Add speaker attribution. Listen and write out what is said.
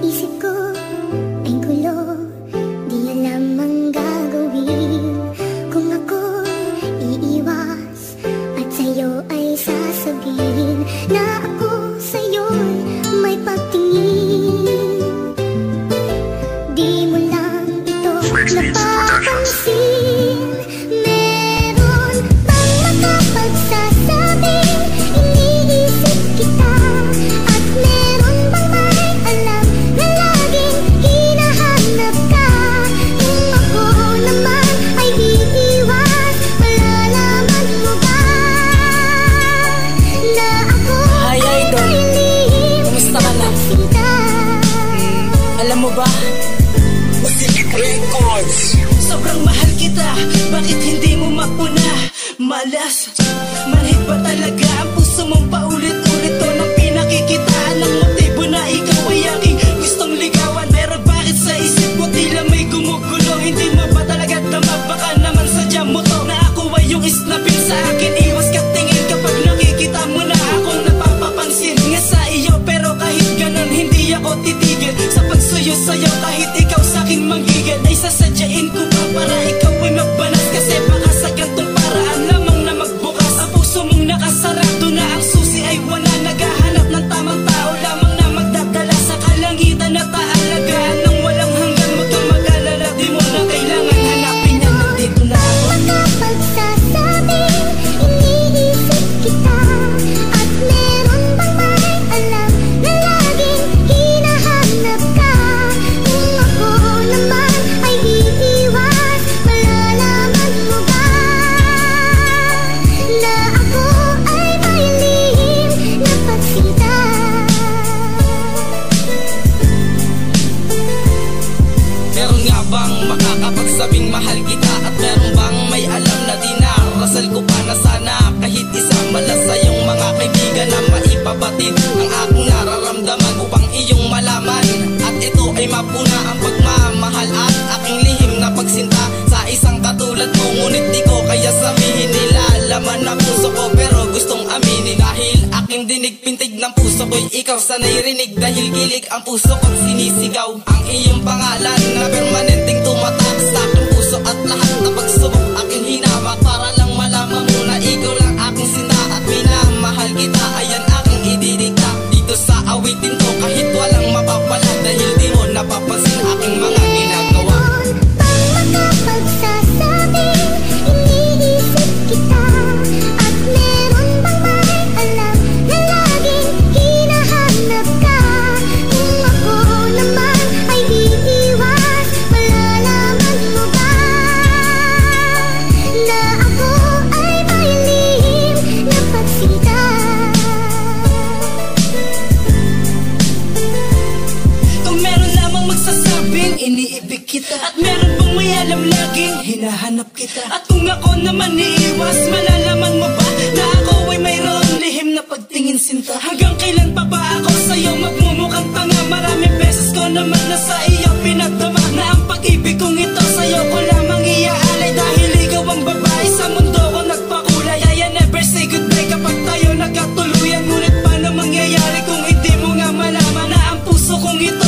Speaker 1: isip ko ay gulo, di alam ang gagawin. Kung ako iiwas at sa'yo ay sasabihin na ako sa'yo'y may pagtingin. Di mo lang ito napapansin. Meron bang makapagsasabing iniisip kita? At meron bang may alam na laging hinahanap ka? Kung ako naman ay iiwas, malalaman mo ba na ako ay lihim?
Speaker 2: Kumusta ka na? Alam mo ba? Sobrang mahal kita, bakit hindi mo mauna? Malas, manhid ba talaga ang puso mong paulit-ulit to nang pinakikitaan ng motibo na ikaw ay aking gustong ligawan? Pero bakit sa isip mo tila may gumugulo? Hindi mo ba talaga tama? Baka naman sadya mo to na ako ay yung islapin sa akin. Iwas ka tingin kapag nakikita mo na akong napapapansin nga sa iyo. Pero kahit ganun hindi ako titigil sa pagsuyo sa'yo. Kahit ikaw sa'king manggigil ay sasadyain ko pa para ikaw ay magbanas. Kasi baka sa gantong paraan lamang na magbukas ang puso mong nakasarado na ang susi ay wala. Naghahanap ng tamang tao lamang na magdadala sa kalangitan at aalagaan ng walang hanggan. Huwag kang mag-alala, di mo na kailangan hanapin yan, nandito na ako.
Speaker 1: Makapagsasabing iniisip kita. At meron bang may alam na laging hinahanap ka? Kung ako naman ay iiwas, malalaman mo ba na ako ay may lihim na pagsinta?
Speaker 2: Meron nga bang makakapagsabing mahal kita? At meron bang may alam na dinarasal ko pa na sana kahit isa malas sa iyong mga kaibigan na maipabatid ang aking nararamdaman upang iyong malaman. At ito ay mapuna ang pagmamahal at aking lihim na pagsinta sa isang katulad mo. Ngunit di ko kaya sabihin nila laman na puso ko, pero gustong aminin dahil aking dinig pintig ng puso ko'y ikaw sana'y rinig. Dahil gilig ang puso ko't sinisigaw ang iyong pangalan na permanenteng tumatak sa aking puso. At lahat na pagsubok aking hinamak para lang malaman mo na ikaw lang aking sinta at minamahal kita. Ayan aking ididikta dito sa awitin ko kahit walang mapapala dahil di mo napapansin aking mga ginagawa.
Speaker 1: Meron bang makapagsasabing iniisip kita? At meron bang may alam na laging hinahanap ka? Kung ako naman ay iiwas, malalaman mo ba na ako ay may lihim na pagsinta?
Speaker 2: Kung meron lamang magsasabing iniibig kita, at meron bang may alam laging hinahanap kita? At kung ako naman iiwas, malalaman mo ba na ako ay mayroong lihim na pagtingin sinta? Hanggang kailan pa ba ako sa'yo magmumukhang tanga? Maraming beses ko naman na sa iyo pinagdama na ang pag-ibig kong ito sa'yo ko lamang iaalay. Dahil ikaw ang babae sa mundo ko nagpakulay. I never say goodbye kapag tayo nagkatuluyan. Ngunit paano mangyayari kung hindi mo nga malaman na ang puso kong ito